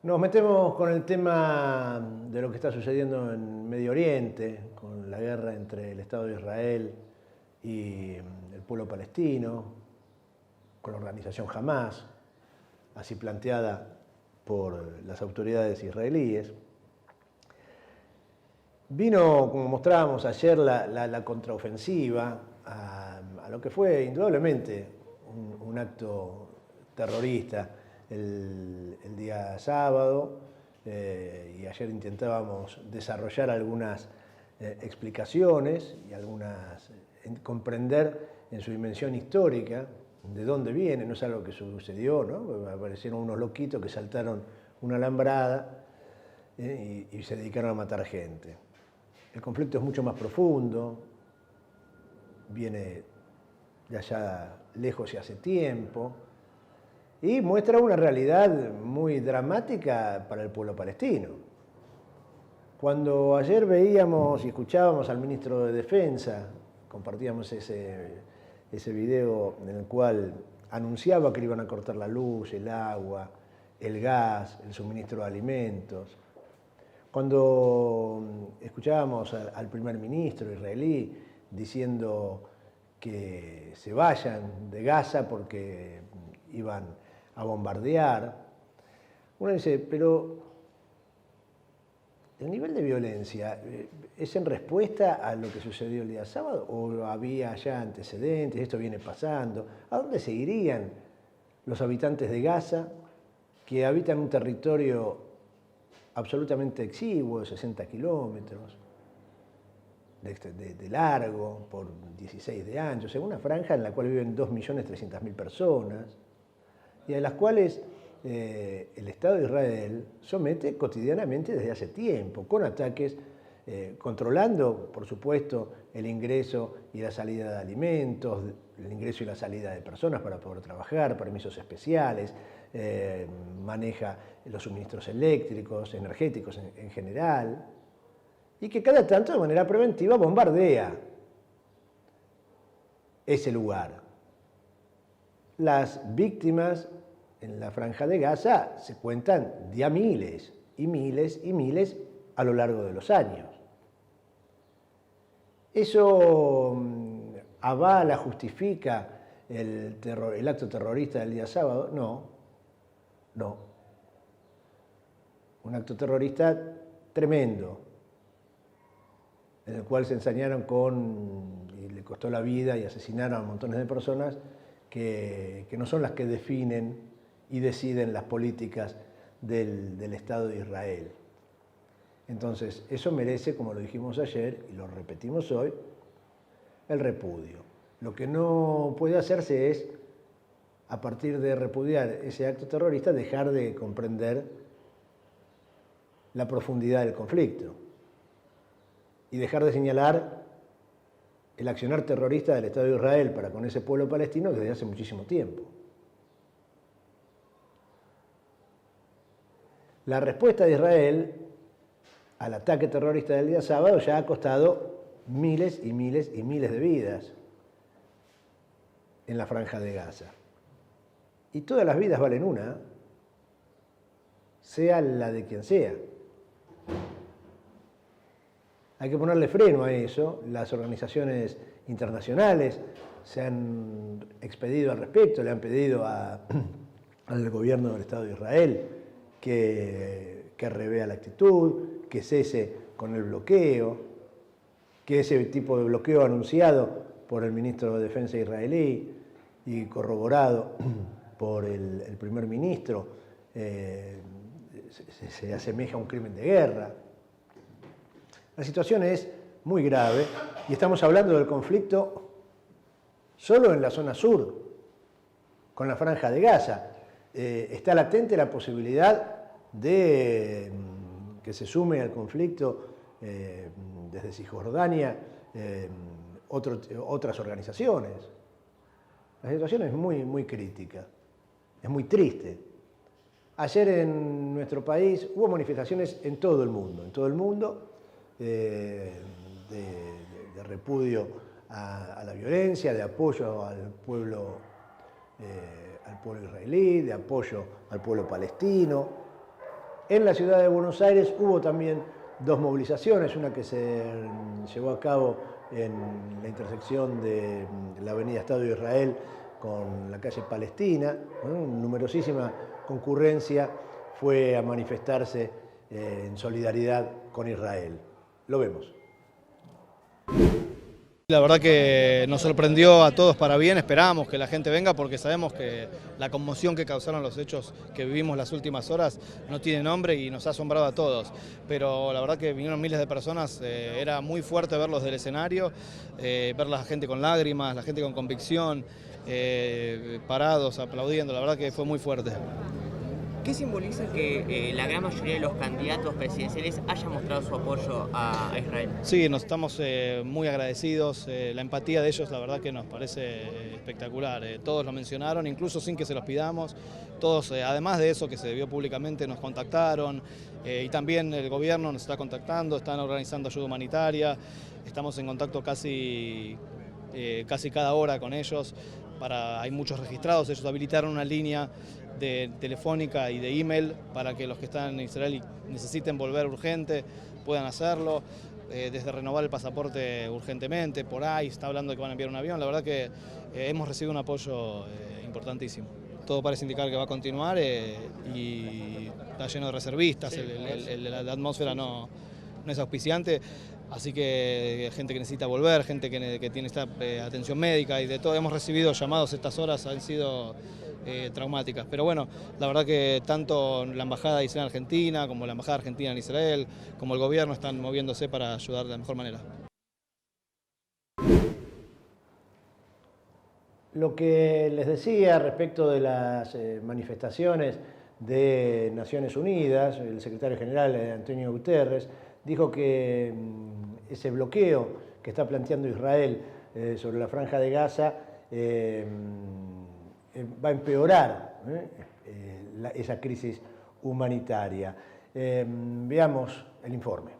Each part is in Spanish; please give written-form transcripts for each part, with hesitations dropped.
Nos metemos con el tema de lo que está sucediendo en Medio Oriente, con la guerra entre el Estado de Israel y el pueblo palestino, con la organización Hamas, así planteada por las autoridades israelíes. Vino, como mostrábamos ayer, la contraofensiva a lo que fue indudablemente un acto terrorista el día sábado, y ayer intentábamos desarrollar algunas explicaciones y comprender en su dimensión histórica de dónde viene. No es algo que sucedió, ¿no? Aparecieron unos loquitos que saltaron una alambrada y se dedicaron a matar gente. El conflicto es mucho más profundo, viene de allá lejos y hace tiempo, y muestra una realidad muy dramática para el pueblo palestino. Cuando ayer veíamos y escuchábamos al ministro de Defensa, compartíamos ese video en el cual anunciaba que le iban a cortar la luz, el agua, el gas, el suministro de alimentos. Cuando escuchábamos al primer ministro israelí diciendo que se vayan de Gaza porque iban a bombardear, uno dice, pero ¿el nivel de violencia es en respuesta a lo que sucedió el día sábado o había ya antecedentes, esto viene pasando? ¿A dónde se irían los habitantes de Gaza que habitan un territorio absolutamente exiguo, de 60 kilómetros de largo por 16 de ancho, o sea, una franja en la cual viven 2.300.000 personas y a las cuales el Estado de Israel somete cotidianamente desde hace tiempo, con ataques, controlando, por supuesto, el ingreso y la salida de alimentos, el ingreso y la salida de personas para poder trabajar, permisos especiales, maneja los suministros eléctricos, energéticos en general, y que cada tanto de manera preventiva bombardea ese lugar. Las víctimas en la Franja de Gaza se cuentan de a miles y miles y miles a lo largo de los años. ¿Eso avala, justifica el acto terrorista del día sábado? No, no. Un acto terrorista tremendo, en el cual se ensañaron y le costó la vida y asesinaron a montones de personas que no son las que definen y deciden las políticas del Estado de Israel. Entonces, eso merece, como lo dijimos ayer y lo repetimos hoy, el repudio. Lo que no puede hacerse es, a partir de repudiar ese acto terrorista, dejar de comprender la profundidad del conflicto y dejar de señalar el accionar terrorista del Estado de Israel para con ese pueblo palestino desde hace muchísimo tiempo. La respuesta de Israel al ataque terrorista del día sábado ya ha costado miles y miles y miles de vidas en la Franja de Gaza. Y todas las vidas valen una, sea la de quien sea. Hay que ponerle freno a eso. Las organizaciones internacionales se han expedido al respecto, le han pedido al gobierno del Estado de Israel que revea la actitud, que cese con el bloqueo, que ese tipo de bloqueo anunciado por el ministro de Defensa israelí y corroborado por el primer ministro se asemeja a un crimen de guerra. La situación es muy grave y estamos hablando del conflicto solo en la zona sur, con la Franja de Gaza. Está latente la posibilidad de que se sume al conflicto desde Cisjordania otras organizaciones. La situación es muy, muy crítica, es muy triste. Ayer en nuestro país hubo manifestaciones en todo el mundo, de repudio a la violencia, de apoyo al pueblo israelí, de apoyo al pueblo palestino. En la ciudad de Buenos Aires hubo también dos movilizaciones, una que se llevó a cabo en la intersección de la avenida Estado de Israel con la calle Palestina. Numerosísima concurrencia fue a manifestarse en solidaridad con Israel. Lo vemos. La verdad que nos sorprendió a todos para bien, esperábamos que la gente venga porque sabemos que la conmoción que causaron los hechos que vivimos las últimas horas no tiene nombre y nos ha asombrado a todos. Pero la verdad que vinieron miles de personas, era muy fuerte verlos del escenario, ver la gente con lágrimas, la gente con convicción, parados, aplaudiendo, la verdad que fue muy fuerte. ¿Qué simboliza que la gran mayoría de los candidatos presidenciales hayan mostrado su apoyo a Israel? Sí, nos estamos muy agradecidos, la empatía de ellos la verdad que nos parece espectacular, todos lo mencionaron, incluso sin que se los pidamos, todos además de eso que se vio públicamente nos contactaron y también el gobierno nos está contactando, están organizando ayuda humanitaria, estamos en contacto casi cada hora con ellos, hay muchos registrados, ellos habilitaron una línea telefónica y de email para que los que están en Israel y necesiten volver urgente puedan hacerlo, desde renovar el pasaporte urgentemente, por ahí está hablando de que van a enviar un avión, la verdad que hemos recibido un apoyo importantísimo. Todo parece indicar que va a continuar y está lleno de reservistas, sí, la atmósfera no es auspiciante, así que gente que necesita volver, gente que tiene esta atención médica y de todo, hemos recibido llamados estas horas, han sido traumáticas, pero bueno, la verdad que tanto la Embajada de Israel en Argentina, como la Embajada Argentina en Israel, como el gobierno están moviéndose para ayudar de la mejor manera. Lo que les decía respecto de las manifestaciones de Naciones Unidas, el secretario general Antonio Guterres dijo que ese bloqueo que está planteando Israel sobre la Franja de Gaza va a empeorar esa crisis humanitaria. Veamos el informe.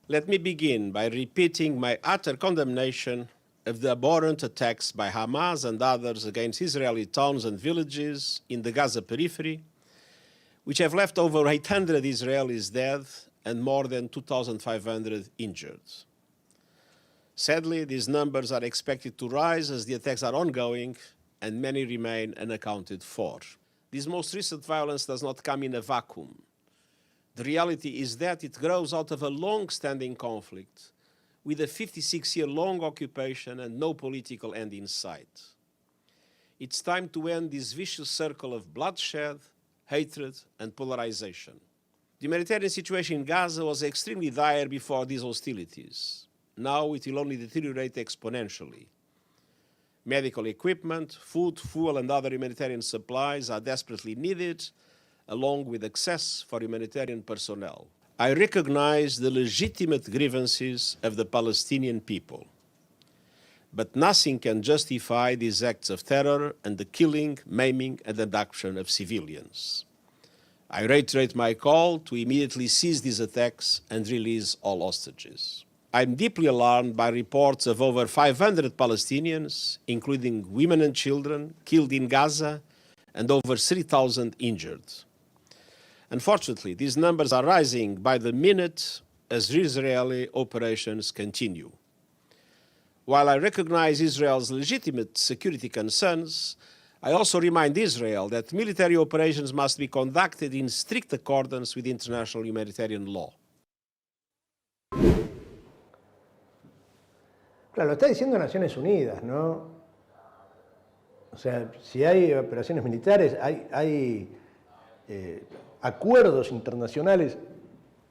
Let me begin by repeating my utter condemnation of the abhorrent attacks by Hamas and others against Israeli towns and villages in the Gaza periphery, which have left over 800 Israelis dead and more than 2,500 injured. Sadly, these numbers are expected to rise as the attacks are ongoing and many remain unaccounted for. This most recent violence does not come in a vacuum. The reality is that it grows out of a long-standing conflict with a 56-year-long occupation and no political end in sight. It's time to end this vicious circle of bloodshed, hatred, and polarization. The humanitarian situation in Gaza was extremely dire before these hostilities. Now it will only deteriorate exponentially. Medical equipment, food, fuel, and other humanitarian supplies are desperately needed, along with access for humanitarian personnel. I recognize the legitimate grievances of the Palestinian people, but nothing can justify these acts of terror and the killing, maiming, and abduction of civilians. I reiterate my call to immediately cease these attacks and release all hostages. I'm deeply alarmed by reports of over 500 Palestinians, including women and children, killed in Gaza, and over 3,000 injured. Unfortunately, these numbers are rising by the minute as Israeli operations continue. While I recognize Israel's legitimate security concerns, I also remind Israel that military operations must be conducted in strict accordance with international humanitarian law. Claro, lo está diciendo Naciones Unidas, ¿no? O sea, si hay operaciones militares, hay acuerdos internacionales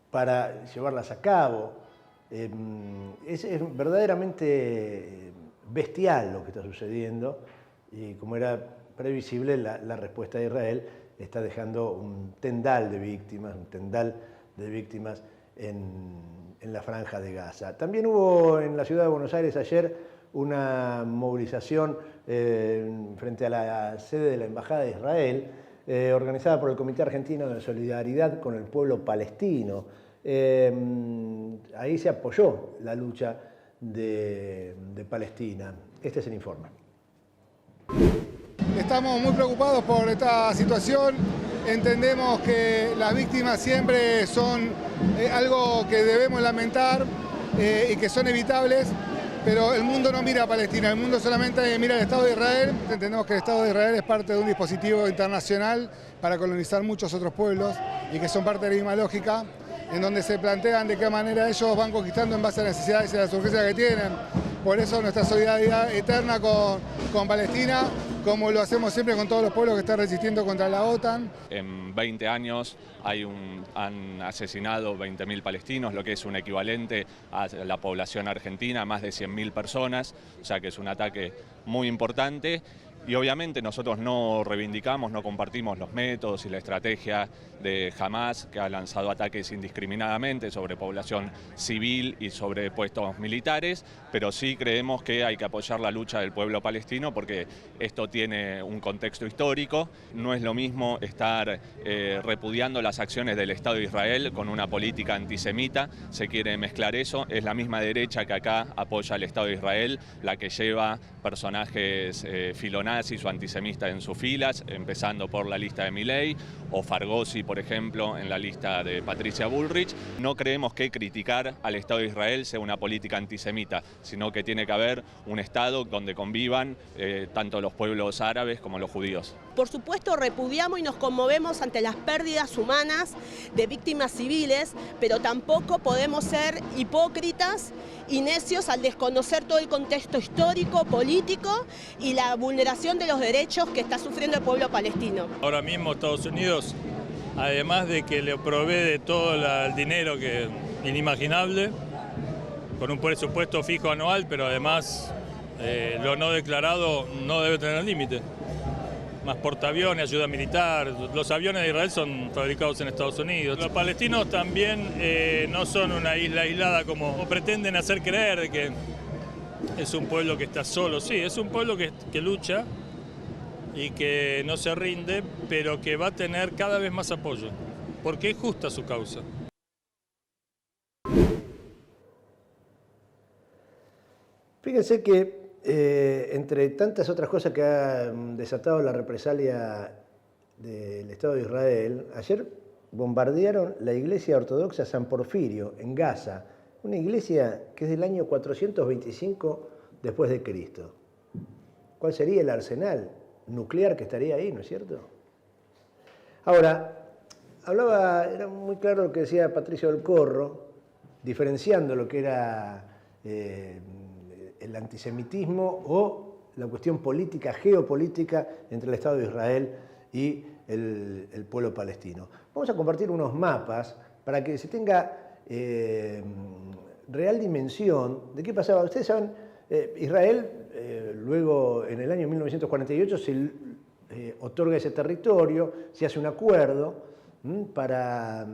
para llevarlas a cabo. Es verdaderamente bestial lo que está sucediendo y como era previsible, la respuesta de Israel está dejando un tendal de víctimas, en la Franja de Gaza. También hubo en la ciudad de Buenos Aires ayer una movilización frente a la sede de la Embajada de Israel, organizada por el Comité Argentino de Solidaridad con el Pueblo Palestino. Ahí se apoyó la lucha de Palestina. Este es el informe. Estamos muy preocupados por esta situación. Entendemos que las víctimas siempre son algo que debemos lamentar y que son evitables, pero el mundo no mira a Palestina, el mundo solamente mira al Estado de Israel. Entendemos que el Estado de Israel es parte de un dispositivo internacional para colonizar muchos otros pueblos y que son parte de la misma lógica, en donde se plantean de qué manera ellos van conquistando en base a las necesidades y a las urgencias que tienen. Por eso nuestra solidaridad eterna con Palestina, como lo hacemos siempre con todos los pueblos que están resistiendo contra la OTAN. En 20 años han asesinado 20.000 palestinos, lo que es un equivalente a la población argentina, más de 100.000 personas, o sea que es un ataque muy importante. Y obviamente nosotros no reivindicamos, no compartimos los métodos y la estrategia de Hamás, que ha lanzado ataques indiscriminadamente sobre población civil y sobre puestos militares, pero sí creemos que hay que apoyar la lucha del pueblo palestino porque esto tiene un contexto histórico. No es lo mismo estar repudiando las acciones del Estado de Israel con una política antisemita, se quiere mezclar eso. Es la misma derecha que acá apoya al Estado de Israel, la que lleva personajes filonazis o antisemitas en sus filas, empezando por la lista de Milei o Fargosi, por ejemplo, en la lista de Patricia Bullrich. No creemos que criticar al Estado de Israel sea una política antisemita, sino que tiene que haber un Estado donde convivan tanto los pueblos árabes como los judíos. Por supuesto, repudiamos y nos conmovemos ante las pérdidas humanas de víctimas civiles, pero tampoco podemos ser hipócritas y necios al desconocer todo el contexto histórico, político y la vulneración de los derechos que está sufriendo el pueblo palestino. Ahora mismo Estados Unidos, además de que le provee de todo el dinero que inimaginable, con un presupuesto fijo anual, pero además lo no declarado no debe tener límite. Más portaaviones, ayuda militar. Los aviones de Israel son fabricados en Estados Unidos. Los palestinos también no son una isla aislada como pretenden hacer creer, de que es un pueblo que está solo. Sí, es un pueblo que lucha y que no se rinde, pero que va a tener cada vez más apoyo, porque es justa su causa. Fíjense que entre tantas otras cosas que ha desatado la represalia del Estado de Israel, ayer bombardearon la iglesia ortodoxa San Porfirio en Gaza, una iglesia que es del año 425 después de Cristo. ¿Cuál sería el arsenal nuclear que estaría ahí, no es cierto? Ahora, era muy claro lo que decía Patricio del Corro, diferenciando lo que era el antisemitismo o la cuestión política, geopolítica entre el Estado de Israel y el pueblo palestino. Vamos a compartir unos mapas para que se tenga real dimensión de qué pasaba. Ustedes saben, Israel, luego en el año 1948 se otorga ese territorio, se hace un acuerdo para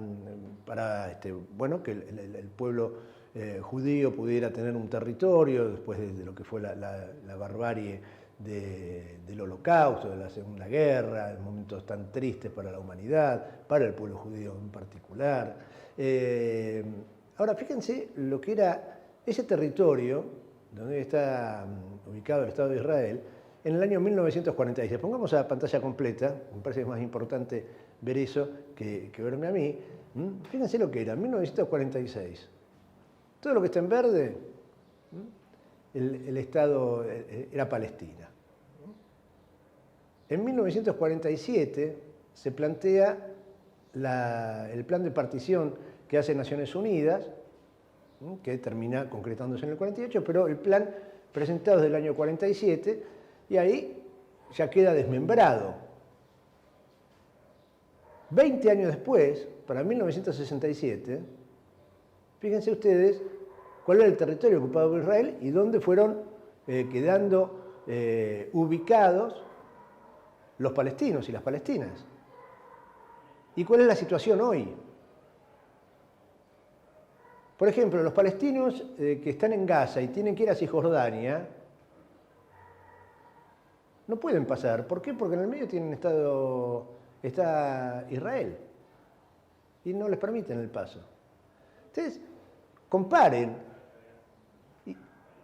bueno, que el pueblo judío pudiera tener un territorio después de lo que fue la barbarie del Holocausto, de la Segunda Guerra, momentos tan tristes para la humanidad, para el pueblo judío en particular. Ahora, fíjense lo que era ese territorio donde está ubicado el Estado de Israel en el año 1946. Pongamos a pantalla completa, me parece que es más importante ver eso que verme a mí. Fíjense lo que era, 1946. Todo lo que está en verde, el Estado era Palestina. En 1947 se plantea el plan de partición que hace Naciones Unidas, que termina concretándose en el 48, pero el plan presentado desde el año 47, y ahí ya queda desmembrado. 20 años después, para 1967, fíjense ustedes cuál era el territorio ocupado por Israel y dónde fueron quedando ubicados los palestinos y las palestinas. ¿Y cuál es la situación hoy? Por ejemplo, los palestinos que están en Gaza y tienen que ir a Cisjordania no pueden pasar. ¿Por qué? Porque en el medio está Israel y no les permiten el paso. Ustedes comparen,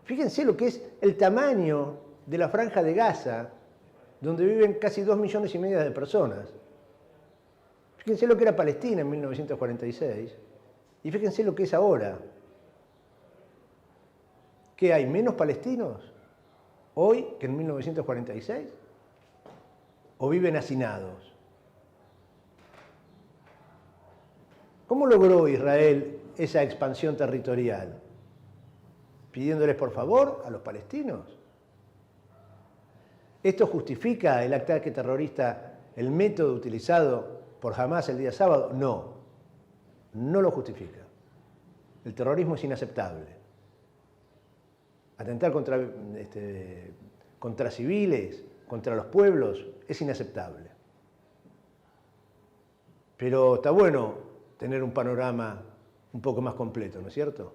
fíjense lo que es el tamaño de la franja de Gaza donde viven casi 2,5 millones de personas. Fíjense lo que era Palestina en 1946 y fíjense lo que es ahora. ¿Qué hay? ¿Menos palestinos hoy que en 1946? ¿O viven hacinados? ¿Cómo logró Israel esa expansión territorial? ¿Pidiéndoles por favor a los palestinos? ¿Esto justifica el ataque terrorista, el método utilizado por Hamás el día sábado? No, no lo justifica. El terrorismo es inaceptable. Atentar contra civiles, contra los pueblos, es inaceptable. Pero está bueno tener un panorama un poco más completo, ¿no es cierto?